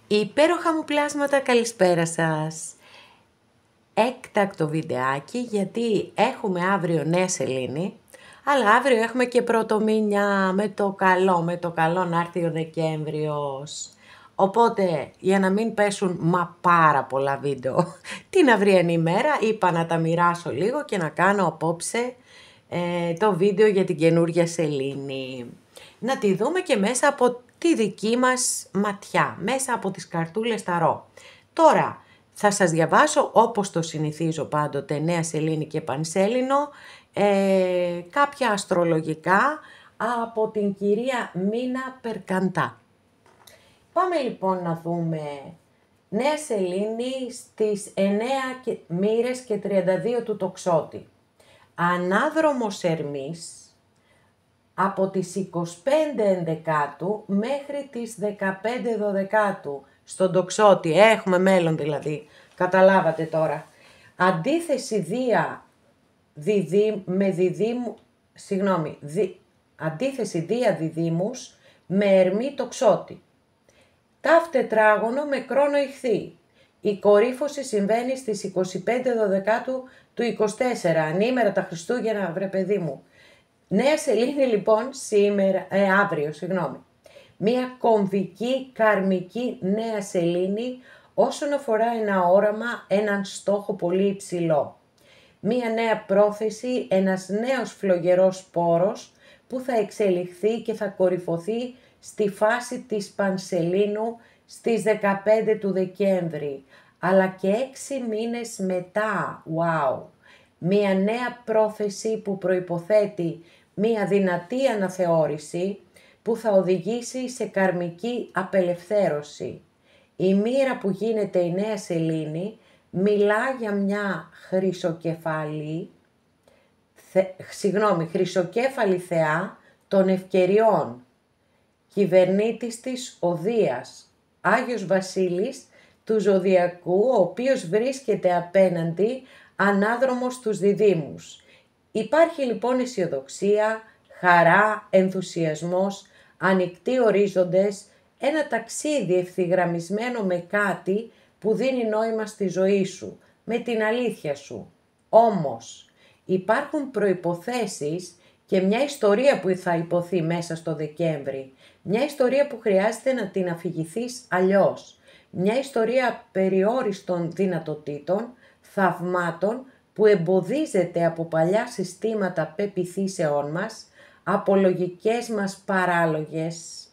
Υπέροχα μου πλάσματα, καλησπέρα σας. Έκτακτο βιντεάκι γιατί έχουμε αύριο νέα σελήνη, αλλά αύριο έχουμε και πρωτομήνια με το καλό να έρθει ο Δεκέμβριος. Οπότε, για να μην πέσουν πάρα πολλά βίντεο την αυριανή ημέρα, είπα να τα μοιράσω λίγο και να κάνω απόψε το βίντεο για την καινούργια σελήνη. Να τη δούμε και μέσα από τη δική μας ματιά, μέσα από τις καρτούλες ταρό. Τώρα, θα σας διαβάσω όπως το συνηθίζω πάντοτε, νέα σελήνη και πανσέλινο, κάποια αστρολογικά από την κυρία Μίνα Περκαντά. Πάμε λοιπόν να δούμε νέα σελήνη στις 9 μοίρες και 32 του τοξότη. Ανάδρομος Ερμής από τις 25 Ενδεκάτου μέχρι τις 15 Δωδεκάτου στον τοξότη. Έχουμε μέλλον δηλαδή, καταλάβατε τώρα. Αντίθεση αντίθεση Δία Διδύμους με Ερμή τοξότη. Ταύ τετράγωνο με κρόνο Ιχθύ. Η κορύφωση συμβαίνει στις 25 Δωδεκάτου του 24, ανήμερα τα Χριστούγεννα, βρε παιδί μου. Νέα σελήνη λοιπόν αύριο. Μία κομβική, καρμική νέα σελήνη όσον αφορά ένα όραμα, έναν στόχο πολύ υψηλό. Μία νέα πρόθεση, ένας νέος φλογερός σπόρος που θα εξελιχθεί και θα κορυφωθεί στη φάση της πανσελήνου στις 15 του Δεκέμβρη, αλλά και 6 μήνες μετά. Wow! Μία νέα πρόθεση που προϋποθέτει μία δυνατή αναθεώρηση που θα οδηγήσει σε καρμική απελευθέρωση. Η μοίρα που γίνεται η νέα σελήνη μιλά για μια χρυσοκέφαλη θεά των ευκαιριών, κυβερνήτης της ο Δίας, Άγιος Βασίλης του Ζωδιακού, ο οποίος βρίσκεται απέναντι ανάδρομος στους διδύμους. Υπάρχει λοιπόν αισιοδοξία, χαρά, ενθουσιασμός, ανοιχτοί ορίζοντες, ένα ταξίδι ευθυγραμμισμένο με κάτι που δίνει νόημα στη ζωή σου, με την αλήθεια σου. Όμως υπάρχουν προϋποθέσεις και μια ιστορία που θα υποθεί μέσα στο Δεκέμβρη, μια ιστορία που χρειάζεται να την αφηγηθείς αλλιώς, μια ιστορία περιόριστων δυνατοτήτων, θαυμάτων που εμποδίζεται από παλιά συστήματα πεποιθήσεών μας, από λογικές μας παράλογες.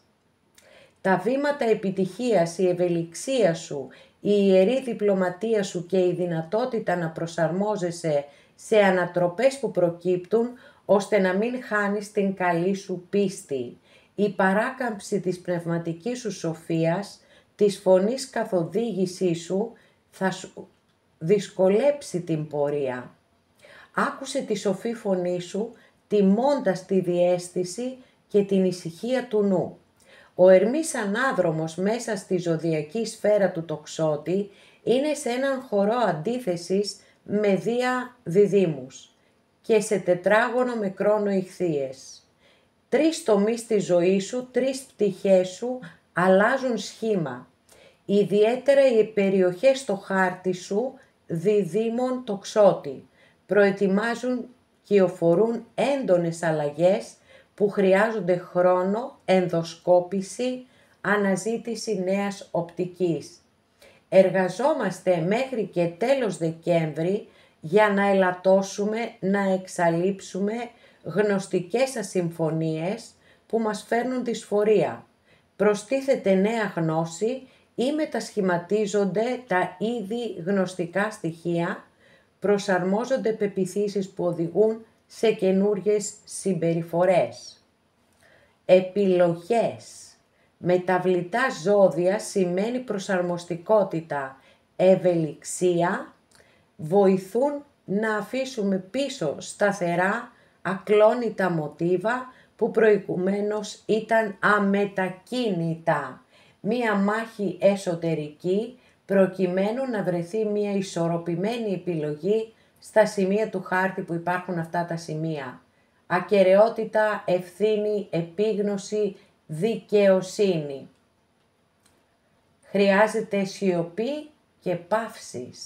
Τα βήματα επιτυχίας, η ευελιξία σου, η ιερή διπλωματία σου και η δυνατότητα να προσαρμόζεσαι σε ανατροπές που προκύπτουν, ώστε να μην χάνεις την καλή σου πίστη. Η παράκαμψη της πνευματικής σου σοφίας, της φωνής καθοδήγησής σου, θα σου δυσκολέψει την πορεία. Άκουσε τη σοφή φωνή σου, τιμώντας τη διαίσθηση και την ησυχία του νου. Ο Ερμής ανάδρομος μέσα στη ζωδιακή σφαίρα του τοξότη είναι σε έναν χορό αντίθεσης με Δία Διδύμους και σε τετράγωνο με κρόνο Ιχθύες. 3 τομείς της ζωής σου, 3 πτυχές σου αλλάζουν σχήμα. Ιδιαίτερα οι περιοχές στο χάρτη σου διδύμων τοξότη προετοιμάζουν και οφορούν έντονες αλλαγές που χρειάζονται χρόνο, ενδοσκόπηση, αναζήτηση νέας οπτικής. Εργαζόμαστε μέχρι και τέλος Δεκέμβρη για να ελαττώσουμε, να εξαλείψουμε γνωστικές ασυμφωνίες που μας φέρνουν δυσφορία. Προστίθεται νέα γνώση ή μετασχηματίζονται τα ήδη γνωστικά στοιχεία, προσαρμόζονται πεποιθήσεις που οδηγούν σε καινούριες συμπεριφορές. Επιλογές. Μεταβλητά ζώδια σημαίνει προσαρμοστικότητα, ευελιξία, βοηθούν να αφήσουμε πίσω σταθερά, ακλόνητα μοτίβα που προηγουμένως ήταν αμετακίνητα. Μία μάχη εσωτερική προκειμένου να βρεθεί μία ισορροπημένη επιλογή στα σημεία του χάρτη που υπάρχουν αυτά τα σημεία. Ακεραιότητα, ευθύνη, επίγνωση, δικαιοσύνη. Χρειάζεται σιωπή και παύσεις.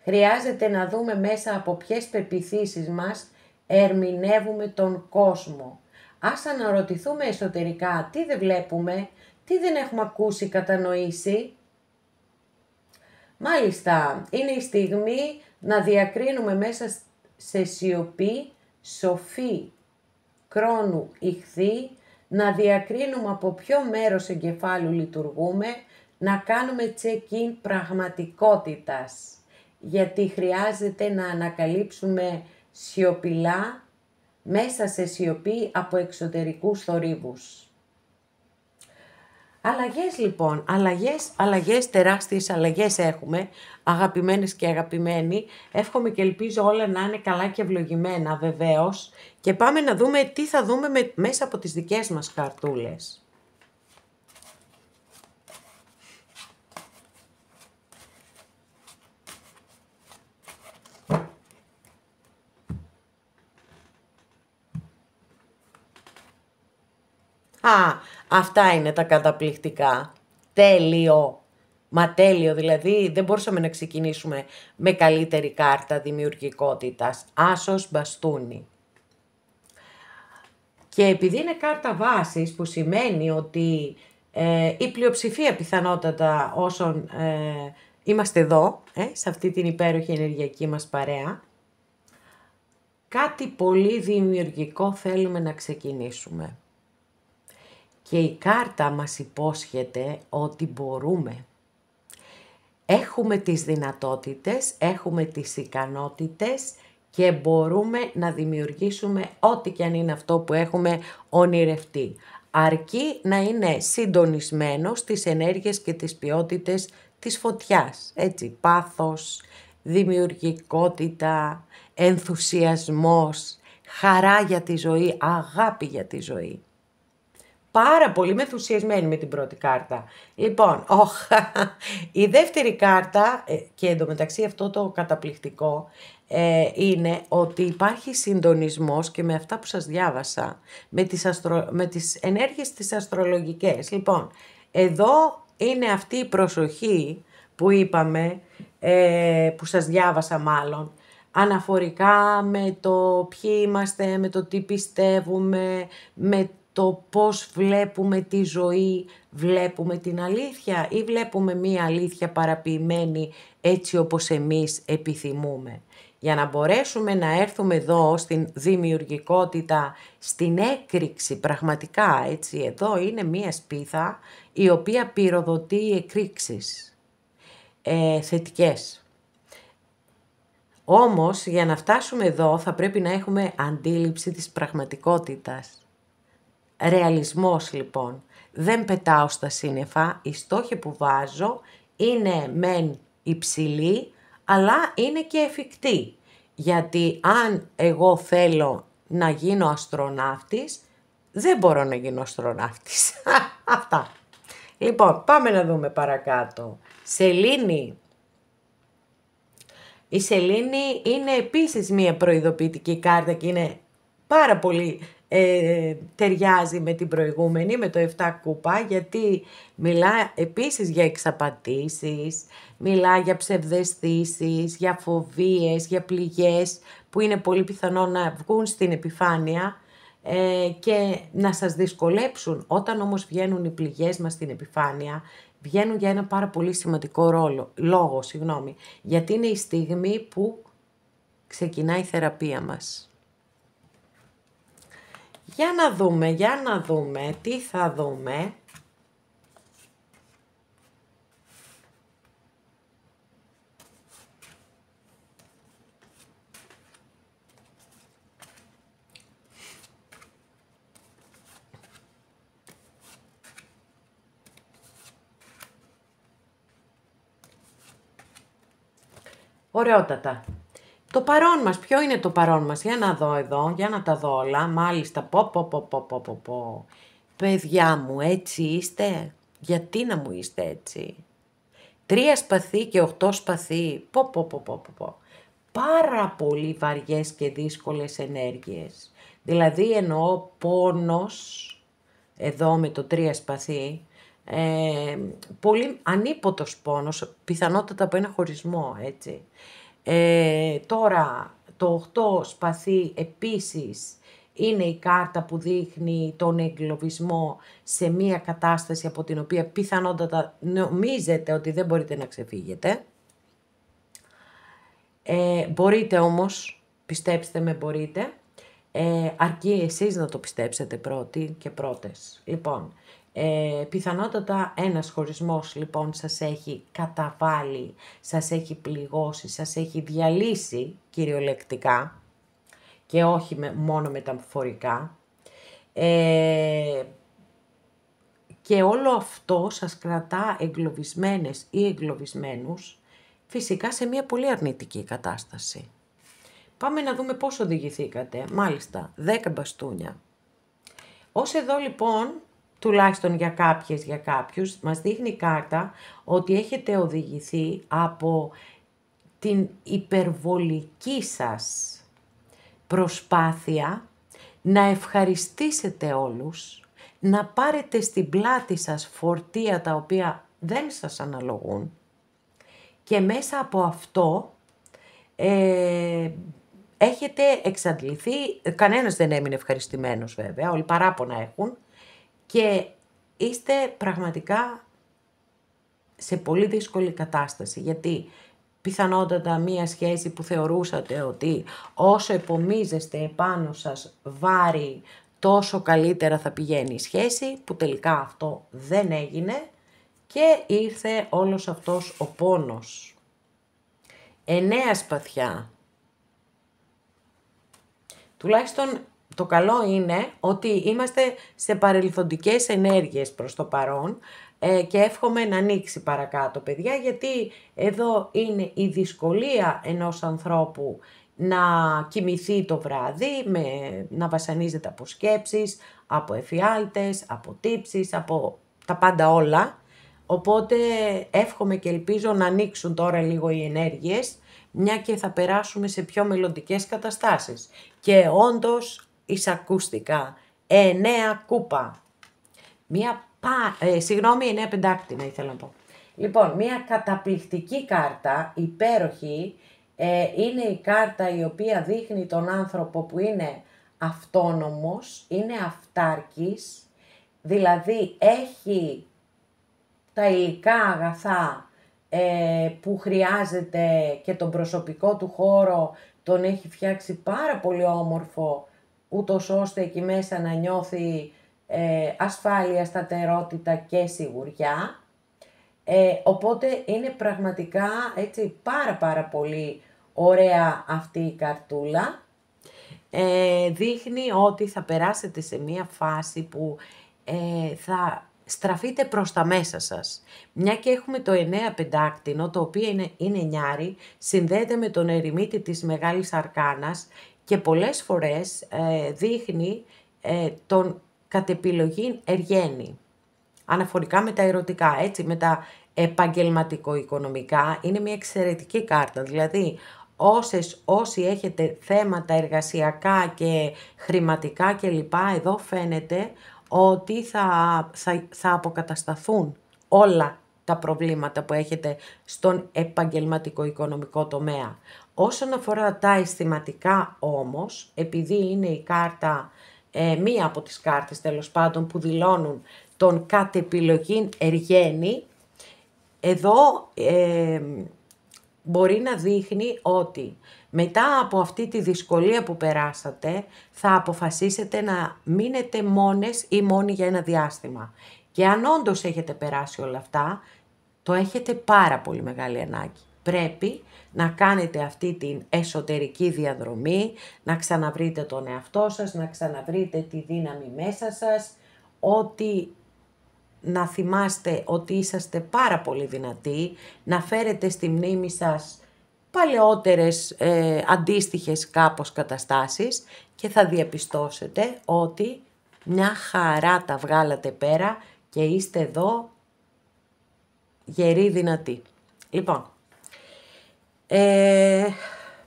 Χρειάζεται να δούμε μέσα από ποιες πεποιθήσεις μας ερμηνεύουμε τον κόσμο. Ας αναρωτηθούμε εσωτερικά τι δεν βλέπουμε, τι δεν έχουμε ακούσει, κατανοήσει. Μάλιστα, είναι η στιγμή να διακρίνουμε μέσα σε σιωπή, σοφή, κρόνου, ηχθή, να διακρίνουμε από ποιο μέρος εγκεφάλου λειτουργούμε, να κάνουμε check-in πραγματικότητας. Γιατί χρειάζεται να ανακαλύψουμε σιωπηλά, μέσα σε σιωπή από εξωτερικούς θορύβους. Αλλαγές λοιπόν, αλλαγές, τεράστιες αλλαγές έχουμε, αγαπημένες και αγαπημένοι. Εύχομαι και ελπίζω όλα να είναι καλά και ευλογημένα βεβαίως. Και πάμε να δούμε τι θα δούμε μέσα από τις δικές μας χαρτούλες. Αυτά είναι τα καταπληκτικά. Τέλειο. Μα τέλειο, δηλαδή δεν μπορούσαμε να ξεκινήσουμε με καλύτερη κάρτα δημιουργικότητας. Άσος μπαστούνι. Και επειδή είναι κάρτα βάσης, που σημαίνει ότι η πλειοψηφία πιθανότατα όσων είμαστε εδώ, σε αυτή την υπέροχη ενεργειακή μας παρέα, κάτι πολύ δημιουργικό θέλουμε να ξεκινήσουμε. Και η κάρτα μας υπόσχεται ότι μπορούμε. Έχουμε τις δυνατότητες, έχουμε τις ικανότητες και μπορούμε να δημιουργήσουμε ό,τι και αν είναι αυτό που έχουμε ονειρευτεί. Αρκεί να είναι συντονισμένο στις ενέργειες και τις ποιότητες της φωτιάς. Έτσι, πάθος, δημιουργικότητα, ενθουσιασμός, χαρά για τη ζωή, αγάπη για τη ζωή. Πάρα πολύ με ενθουσιασμένη με την πρώτη κάρτα. Λοιπόν, η δεύτερη κάρτα, και εντωμεταξύ αυτό το καταπληκτικό, είναι ότι υπάρχει συντονισμός και με αυτά που σας διάβασα, με τις ενέργειες τις αστρολογικές. Λοιπόν, εδώ είναι αυτή η προσοχή που είπαμε, που σας διάβασα μάλλον, αναφορικά με το ποιοι είμαστε, με το τι πιστεύουμε, με το πώς βλέπουμε τη ζωή, βλέπουμε την αλήθεια ή βλέπουμε μία αλήθεια παραποιημένη έτσι όπως εμείς επιθυμούμε. Για να μπορέσουμε να έρθουμε εδώ στην δημιουργικότητα, στην έκρηξη πραγματικά, έτσι, εδώ είναι μία σπίθα η οποία πυροδοτεί εκρήξεις θετικές. Όμως για να φτάσουμε εδώ θα πρέπει να έχουμε αντίληψη της πραγματικότητας. Ρεαλισμός λοιπόν. Δεν πετάω στα σύννεφα, οι στόχοι που βάζω είναι μεν υψηλοί, αλλά είναι και εφικτοί. Γιατί αν εγώ θέλω να γίνω αστροναύτης, δεν μπορώ να γίνω αστροναύτης. Αυτά. Λοιπόν, πάμε να δούμε παρακάτω. Σελήνη. Η Σελήνη είναι επίσης μία προειδοποιητική κάρτα και είναι πάρα πολύ ταιριάζει με την προηγούμενη, με το 7 κούπα, γιατί μιλά επίσης για εξαπατήσεις, μιλά για ψευδαισθήσεις, για φοβίες, για πληγές που είναι πολύ πιθανό να βγουν στην επιφάνεια και να σας δυσκολέψουν. Όταν όμως βγαίνουν οι πληγές μας στην επιφάνεια, βγαίνουν για ένα πάρα πολύ σημαντικό λόγο, γιατί είναι η στιγμή που ξεκινάει η θεραπεία μας. Για να δούμε, τι θα δούμε. Ωραιότατα. Το παρόν μας, ποιο είναι το παρόν μας, για να δω εδώ, για να τα δω όλα, μάλιστα, πω. Παιδιά μου, έτσι είστε, γιατί να μου είστε έτσι. 3 σπαθί και 8 σπαθί, πω. Πάρα πολύ βαριές και δύσκολες ενέργειες. Δηλαδή εννοώ πόνος, εδώ με το 3 σπαθί, πολύ ανίποτος πόνος, πιθανότατα από ένα χωρισμό, έτσι. Τώρα, το 8 σπαθί επίσης είναι η κάρτα που δείχνει τον εγκλωβισμό σε μία κατάσταση από την οποία πιθανότατα νομίζετε ότι δεν μπορείτε να ξεφύγετε. Μπορείτε όμως, πιστέψτε με, μπορείτε, αρκεί εσείς να το πιστέψετε πρώτοι και πρώτες. Λοιπόν, πιθανότατα ένας χωρισμός λοιπόν σας έχει καταβάλει, σας έχει πληγώσει, σας έχει διαλύσει κυριολεκτικά και όχι μόνο μεταφορικά. Και όλο αυτό σας κρατά εγκλωβισμένες ή εγκλωβισμένους φυσικά σε μια πολύ αρνητική κατάσταση. Πάμε να δούμε πώς οδηγηθήκατε. Μάλιστα, 10 μπαστούνια. Ως εδώ λοιπόν, τουλάχιστον για κάποιες, για κάποιους, μας δείχνει η κάρτα ότι έχετε οδηγηθεί από την υπερβολική σας προσπάθεια να ευχαριστήσετε όλους, να πάρετε στην πλάτη σας φορτία τα οποία δεν σας αναλογούν και μέσα από αυτό έχετε εξαντληθεί, κανένας δεν έμεινε ευχαριστημένος βέβαια, όλοι παράπονα έχουν και είστε πραγματικά σε πολύ δύσκολη κατάσταση, γιατί πιθανότατα μία σχέση που θεωρούσατε ότι όσο επομίζεστε επάνω σας βάρη, τόσο καλύτερα θα πηγαίνει η σχέση, που τελικά αυτό δεν έγινε και ήρθε όλος αυτός ο πόνος. 9 σπαθιά. Τουλάχιστον το καλό είναι ότι είμαστε σε παρελθοντικές ενέργειες προς το παρόν και εύχομαι να ανοίξει παρακάτω, παιδιά, γιατί εδώ είναι η δυσκολία ενός ανθρώπου να κοιμηθεί το βράδυ, να βασανίζεται από σκέψεις, από εφιάλτες, από τύψεις, από τα πάντα όλα. Οπότε εύχομαι και ελπίζω να ανοίξουν τώρα λίγο οι ενέργειες, μια και θα περάσουμε σε πιο μελλοντικές καταστάσεις. Και όντως εισακούστηκα. 9 κούπα. 9 πεντάκτηνα ήθελα να πω. Λοιπόν, μια καταπληκτική κάρτα, υπέροχη, είναι η κάρτα η οποία δείχνει τον άνθρωπο που είναι αυτόνομος, είναι αυτάρκης, δηλαδή έχει τα υλικά αγαθά που χρειάζεται και τον προσωπικό του χώρο τον έχει φτιάξει πάρα πολύ όμορφο, ούτως ώστε εκεί μέσα να νιώθει ασφάλεια, σταθερότητα και σιγουριά. Οπότε είναι πραγματικά έτσι πάρα πολύ ωραία αυτή η καρτούλα. Δείχνει ότι θα περάσετε σε μία φάση που θα στραφείτε προς τα μέσα σας. Μια και έχουμε το 9 πεντάκτηνο, το οποίο είναι νιάρι, συνδέεται με τον ερημίτη της Μεγάλης Αρκάνας και πολλές φορές δείχνει τον κατ' επιλογή εργένη. Αναφορικά με τα ερωτικά, έτσι, με τα επαγγελματικο-οικονομικά, είναι μια εξαιρετική κάρτα. Δηλαδή, όσοι έχετε θέματα εργασιακά και χρηματικά κλπ, εδώ φαίνεται ότι θα αποκατασταθούν όλα τα προβλήματα που έχετε στον επαγγελματικο-οικονομικό τομέα. Όσον αφορά τα αισθηματικά όμως, επειδή είναι η κάρτα, μία από τις κάρτες τέλος πάντων που δηλώνουν τον κατ' επιλογήν εργένη, εδώ μπορεί να δείχνει ότι μετά από αυτή τη δυσκολία που περάσατε θα αποφασίσετε να μείνετε μόνες ή μόνοι για ένα διάστημα. Και αν όντως έχετε περάσει όλα αυτά, το έχετε πάρα πολύ μεγάλη ανάγκη. Πρέπει να κάνετε αυτή την εσωτερική διαδρομή, να ξαναβρείτε τον εαυτό σας, να ξαναβρείτε τη δύναμη μέσα σας, ότι να θυμάστε ότι είσαστε πάρα πολύ δυνατοί, να φέρετε στη μνήμη σας παλαιότερες αντίστοιχες κάπως καταστάσεις και θα διαπιστώσετε ότι μια χαρά τα βγάλατε πέρα και είστε εδώ γεροί δυνατοί. Λοιπόν,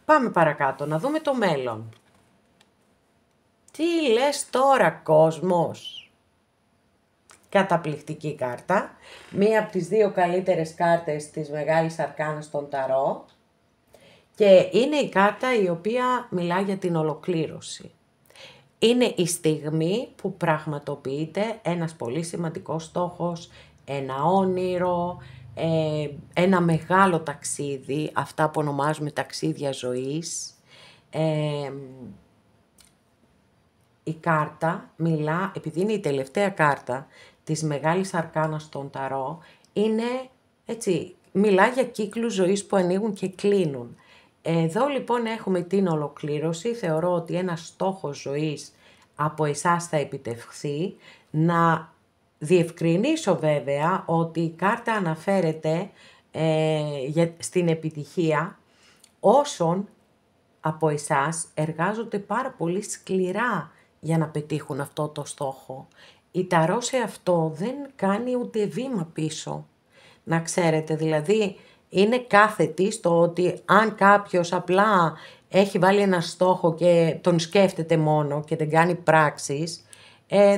πάμε παρακάτω να δούμε το μέλλον. Τι λες τώρα κόσμος? καταπληκτική κάρτα. Μία από τις 2 καλύτερες κάρτες της Μεγάλης Αρκάνας των Ταρό. Και είναι η κάρτα η οποία μιλά για την ολοκλήρωση. Είναι η στιγμή που πραγματοποιείται ένας πολύ σημαντικός στόχος, ένα όνειρο, ένα μεγάλο ταξίδι, αυτά που ονομάζουμε ταξίδια ζωής. Η κάρτα μιλά, επειδή είναι η τελευταία κάρτα της Μεγάλης Αρκάνας των Ταρό, είναι έτσι, μιλά για κύκλους ζωής που ανοίγουν και κλείνουν. Εδώ λοιπόν έχουμε την ολοκλήρωση, θεωρώ ότι ένας στόχος ζωής από εσάς θα επιτευχθεί. Να διευκρινίσω βέβαια ότι η κάρτα αναφέρεται στην επιτυχία όσων από εσάς εργάζονται πάρα πολύ σκληρά για να πετύχουν αυτό το στόχο. Η Ταρό σε αυτό δεν κάνει ούτε βήμα πίσω. Να ξέρετε, δηλαδή είναι κάθετη στο ότι αν κάποιος απλά έχει βάλει ένα στόχο και τον σκέφτεται μόνο και δεν κάνει πράξεις,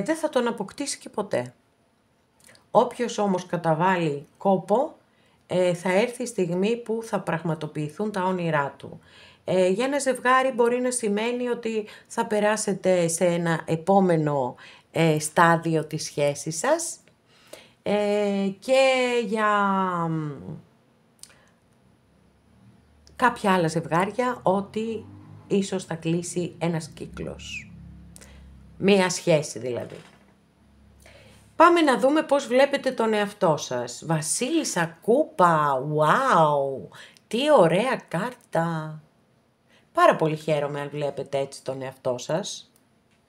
δεν θα τον αποκτήσει και ποτέ. Όποιος όμως καταβάλει κόπο, θα έρθει η στιγμή που θα πραγματοποιηθούν τα όνειρά του. Για ένα ζευγάρι μπορεί να σημαίνει ότι θα περάσετε σε ένα επόμενο στάδιο της σχέσης σας, και για κάποια άλλα ζευγάρια ότι ίσως θα κλείσει ένας κύκλος. Μία σχέση δηλαδή. Πάμε να δούμε πώς βλέπετε τον εαυτό σας. Βασίλισσα Κούπα, wow, τι ωραία κάρτα. Πάρα πολύ χαίρομαι αν βλέπετε έτσι τον εαυτό σας.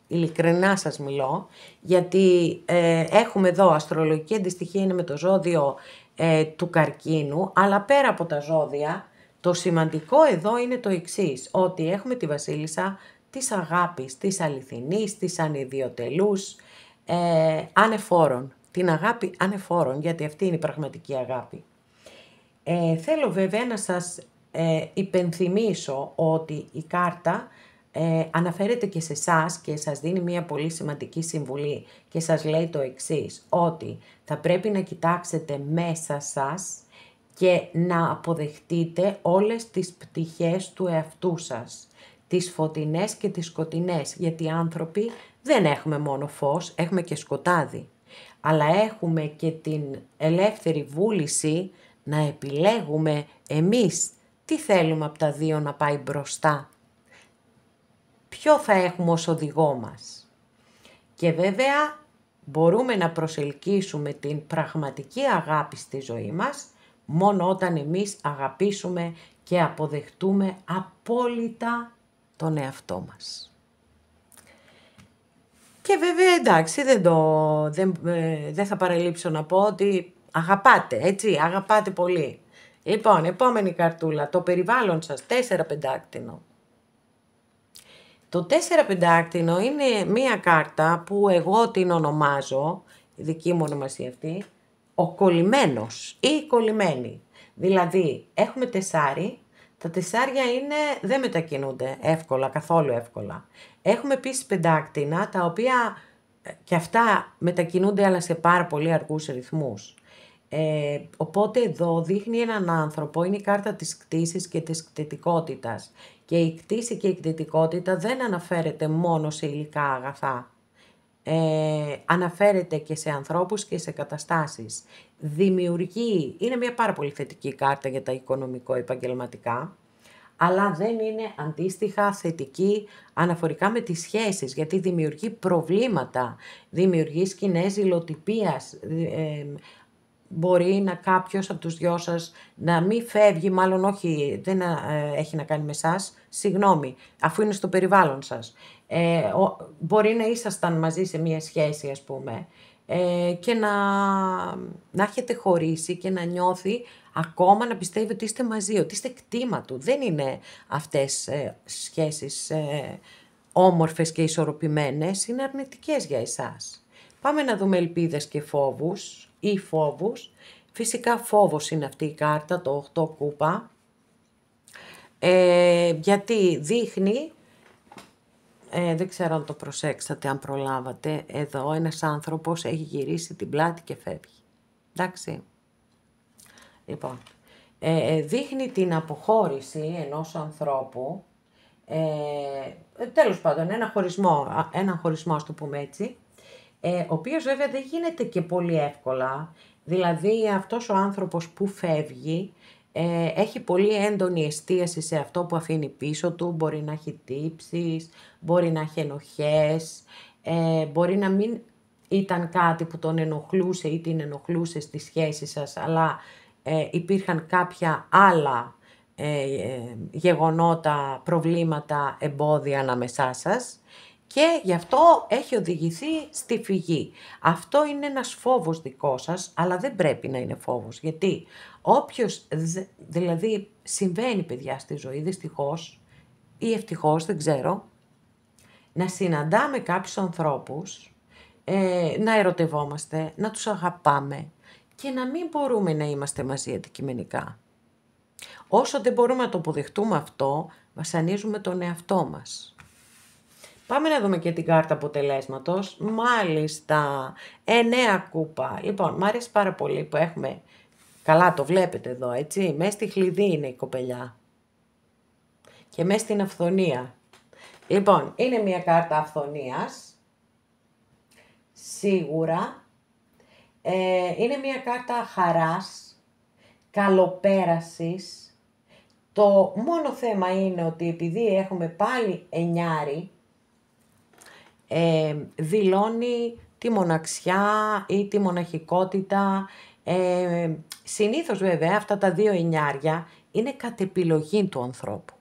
Ειλικρινά σας μιλώ, γιατί έχουμε εδώ αστρολογική αντιστοιχεία είναι με το ζώδιο του Καρκίνου, αλλά πέρα από τα ζώδια, το σημαντικό εδώ είναι το εξής, ότι έχουμε τη Βασίλισσα της αγάπης, της αληθινής, της ανιδιοτελούς, ανεφόρων. Την αγάπη ανεφόρων, γιατί αυτή είναι η πραγματική αγάπη. Θέλω βέβαια να σας υπενθυμίσω ότι η κάρτα αναφέρεται και σε εσάς και σας δίνει μια πολύ σημαντική συμβουλή και σας λέει το εξής, ότι θα πρέπει να κοιτάξετε μέσα σας και να αποδεχτείτε όλες τις πτυχές του εαυτού σας, τις φωτεινές και τις σκοτεινές, γιατί οι άνθρωποι δεν έχουμε μόνο φως, έχουμε και σκοτάδι, αλλά έχουμε και την ελεύθερη βούληση να επιλέγουμε εμείς τι θέλουμε από τα δύο να πάει μπροστά. Ποιο θα έχουμε ως οδηγό μας. Και βέβαια μπορούμε να προσελκύσουμε την πραγματική αγάπη στη ζωή μας μόνο όταν εμείς αγαπήσουμε και αποδεχτούμε απόλυτα τον εαυτό μας. Και βέβαια εντάξει δεν θα παραλείψω να πω ότι αγαπάτε, έτσι, αγαπάτε πολύ. Λοιπόν, επόμενη καρτούλα, το περιβάλλον σας, 4 πεντάκτηνο. Το 4 πεντάκτηνο είναι μία κάρτα που εγώ την ονομάζω, η δική μου ονομασία αυτή, ο κολλημένος ή η κολλημένη. Δηλαδή, έχουμε τεσάρι, τα τεσάρια δεν μετακινούνται εύκολα, καθόλου εύκολα. Έχουμε επίσης πεντάκτηνα, τα οποία και αυτά μετακινούνται αλλά σε πάρα πολύ αργούς ρυθμούς. Οπότε εδώ δείχνει έναν άνθρωπο, είναι η κάρτα της κτήσης και της κτητικότητας. Και η κτήση και η κτητικότητα δεν αναφέρεται μόνο σε υλικά αγαθά. Αναφέρεται και σε ανθρώπους και σε καταστάσεις. Δημιουργεί, είναι μια πάρα πολύ θετική κάρτα για τα οικονομικό-επαγγελματικά, αλλά δεν είναι αντίστοιχα θετική αναφορικά με τις σχέσεις, γιατί δημιουργεί προβλήματα, δημιουργεί σκηνές ζηλοτυπίας, μπορεί να κάποιος από τους δυο σας να μην φεύγει, μάλλον όχι, δεν έχει να κάνει με εσάς, συγγνώμη, αφού είναι στο περιβάλλον σας. Μπορεί να ήσασταν μαζί σε μια σχέση, ας πούμε, και να έχετε χωρίσει και να νιώθει ακόμα να πιστεύει ότι είστε μαζί, ότι είστε κτήμα του. Δεν είναι αυτές σχέσεις όμορφες και ισορροπημένες, είναι αρνητικές για εσάς. Πάμε να δούμε ελπίδες και φόβους ή φόβους. Φυσικά φόβος είναι αυτή η κάρτα, το 8 κούπα, γιατί δείχνει Δεν ξέρω αν το προσέξατε, αν προλάβατε. Εδώ ένας άνθρωπος έχει γυρίσει την πλάτη και φεύγει. Εντάξει. Λοιπόν, δείχνει την αποχώρηση ενός ανθρώπου, τέλος πάντων έναν χωρισμό, ας το πούμε έτσι, ο οποίος βέβαια δεν γίνεται και πολύ εύκολα. Δηλαδή αυτός ο άνθρωπος που φεύγει έχει πολύ έντονη εστίαση σε αυτό που αφήνει πίσω του, μπορεί να έχει τύψεις, μπορεί να έχει ενοχές, μπορεί να μην ήταν κάτι που τον ενοχλούσε ή την ενοχλούσε στη σχέση σας, αλλά υπήρχαν κάποια άλλα γεγονότα, προβλήματα, εμπόδια ανάμεσά σας και γι' αυτό έχει οδηγηθεί στη φυγή. Αυτό είναι ένας φόβος δικό σας, αλλά δεν πρέπει να είναι φόβος, γιατί όποιος, δηλαδή συμβαίνει παιδιά στη ζωή δυστυχώς ή ευτυχώς, δεν ξέρω, να συναντάμε κάποιους ανθρώπους, να ερωτευόμαστε, να τους αγαπάμε και να μην μπορούμε να είμαστε μαζί αντικειμενικά. Όσο δεν μπορούμε να το αποδεχτούμε αυτό, βασανίζουμε τον εαυτό μας. Πάμε να δούμε και την κάρτα αποτελέσματος. Μάλιστα, 9 κούπα. Λοιπόν, μου αρέσει πάρα πολύ που έχουμε, καλά το βλέπετε εδώ, έτσι, μέσα στη χλειδί είναι η κοπελιά. Και μέσα στην αυθονία. Λοιπόν, είναι μια κάρτα αυθονίας. Σίγουρα. Είναι μια κάρτα χαράς, καλοπέρασης. Το μόνο θέμα είναι ότι επειδή έχουμε πάλι εννιάρι, δηλώνει τη μοναξιά ή τη μοναχικότητα. Συνήθως βέβαια αυτά τα δύο εννιάρια είναι κατ' επιλογή του ανθρώπου.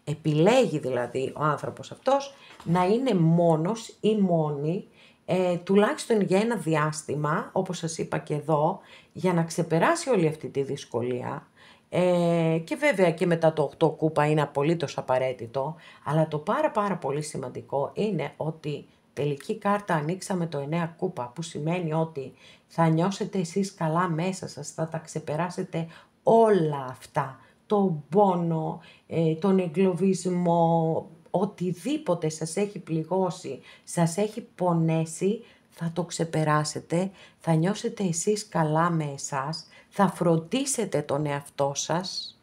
Επιλέγει δηλαδή ο άνθρωπος αυτός να είναι μόνος ή μόνη, τουλάχιστον για ένα διάστημα, όπως σας είπα και εδώ, για να ξεπεράσει όλη αυτή τη δυσκολία. Και βέβαια και μετά το 8 κούπα είναι απολύτως απαραίτητο, αλλά το πάρα πολύ σημαντικό είναι ότι τελική κάρτα ανοίξαμε το 9 κούπα, που σημαίνει ότι θα νιώσετε εσείς καλά μέσα σας, θα τα ξεπεράσετε όλα αυτά, τον πόνο, τον εγκλωβισμό, οτιδήποτε σας έχει πληγώσει, σας έχει πονέσει, θα το ξεπεράσετε, θα νιώσετε εσείς καλά με εσάς, θα φροντίσετε τον εαυτό σας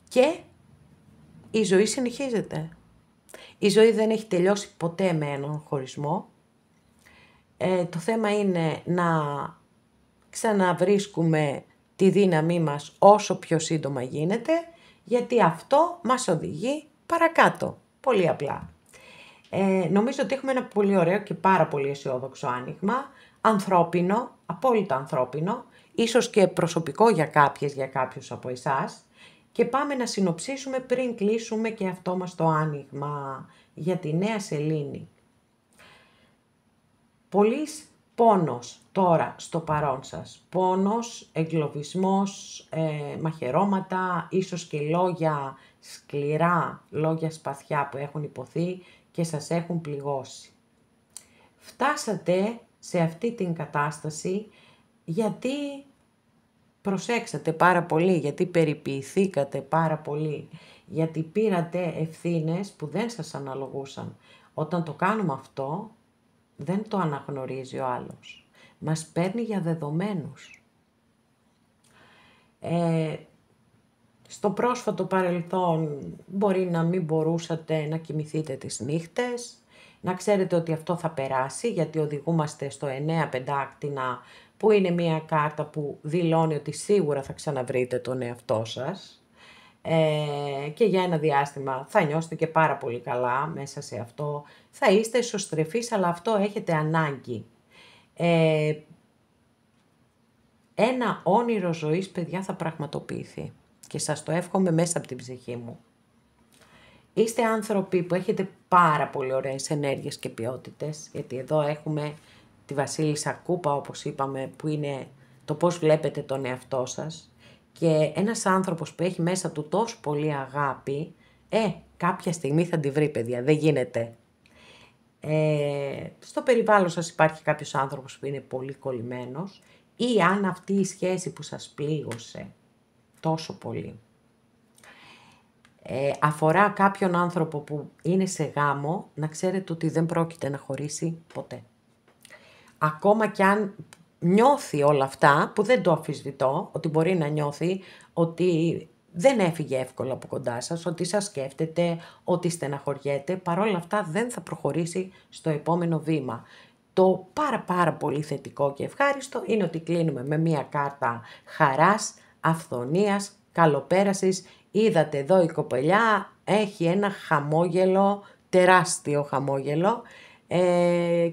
και η ζωή συνεχίζεται. Η ζωή δεν έχει τελειώσει ποτέ με έναν χωρισμό. Το θέμα είναι να ξαναβρίσκουμε τη δύναμή μας όσο πιο σύντομα γίνεται, γιατί αυτό μας οδηγεί παρακάτω. Πολύ απλά. Νομίζω ότι έχουμε ένα πολύ ωραίο και πάρα πολύ αισιόδοξο άνοιγμα, ανθρώπινο, απόλυτα ανθρώπινο, ίσως και προσωπικό για κάποιους από εσάς, και πάμε να συνοψίσουμε πριν κλείσουμε και αυτό μας το άνοιγμα για τη νέα σελήνη. Πολύς πόνος τώρα στο παρόν σας, πόνος, εγκλωβισμός, μαχαιρώματα, ίσως και λόγια σκληρά, λόγια σπαθιά που έχουν υποθεί και σας έχουν πληγώσει. Φτάσατε σε αυτή την κατάσταση γιατί προσέξατε πάρα πολύ, γιατί περιποιηθήκατε πάρα πολύ, γιατί πήρατε ευθύνες που δεν σας αναλογούσαν. Όταν το κάνουμε αυτό, δεν το αναγνωρίζει ο άλλος. Μας παίρνει για δεδομένους. Στο πρόσφατο παρελθόν μπορεί να μην μπορούσατε να κοιμηθείτε τις νύχτες, να ξέρετε ότι αυτό θα περάσει, γιατί οδηγούμαστε στο 9 πεντάκτηνα, που είναι μια κάρτα που δηλώνει ότι σίγουρα θα ξαναβρείτε τον εαυτό σας και για ένα διάστημα θα νιώσετε και πάρα πολύ καλά μέσα σε αυτό. Θα είστε εσωστρεφείς, αλλά αυτό έχετε ανάγκη. Ένα όνειρο ζωής, παιδιά, θα πραγματοποιηθεί και σας το εύχομαι μέσα από την ψυχή μου. Είστε άνθρωποι που έχετε πάρα πολύ ωραίες ενέργειες και ποιότητες, γιατί εδώ έχουμε τη Βασίλισσα Κούπα, όπως είπαμε, που είναι το πώς βλέπετε τον εαυτό σας, και ένας άνθρωπος που έχει μέσα του τόσο πολύ αγάπη, κάποια στιγμή θα τη βρει, παιδιά, δεν γίνεται. Στο περιβάλλον σας υπάρχει κάποιος άνθρωπος που είναι πολύ κολλημένος, ή αν αυτή η σχέση που σας πλήγωσε τόσο πολύ αφορά κάποιον άνθρωπο που είναι σε γάμο, να ξέρετε ότι δεν πρόκειται να χωρίσει ποτέ. Ακόμα κι αν νιώθει όλα αυτά, που δεν το αμφισβητώ, ότι μπορεί να νιώθει ότι δεν έφυγε εύκολα από κοντά σας, ότι σας σκέφτεται, ότι στεναχωριέται, παρόλα αυτά δεν θα προχωρήσει στο επόμενο βήμα. Το πάρα πολύ θετικό και ευχάριστο είναι ότι κλείνουμε με μία κάρτα χαράς, αυθονίας, καλοπέρασης. Είδατε εδώ η κοπελιά έχει ένα χαμόγελο, τεράστιο χαμόγελο,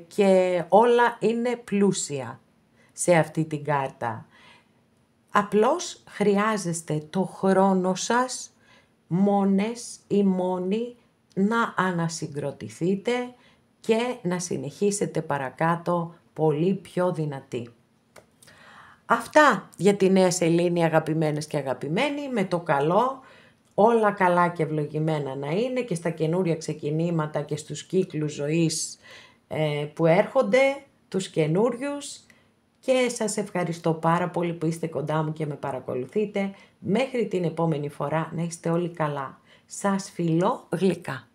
και όλα είναι πλούσια σε αυτή την κάρτα. Απλώς χρειάζεστε το χρόνο σας, μόνες ή μόνοι, να ανασυγκροτηθείτε και να συνεχίσετε παρακάτω πολύ πιο δυνατοί. Αυτά για τη νέα σελήνη, αγαπημένες και αγαπημένοι, με το καλό, όλα καλά και ευλογημένα να είναι και στα καινούρια ξεκινήματα και στους κύκλους ζωής που έρχονται, τους καινούριους, και σας ευχαριστώ πάρα πολύ που είστε κοντά μου και με παρακολουθείτε. Μέχρι την επόμενη φορά να είστε όλοι καλά. Σας φιλώ γλυκά.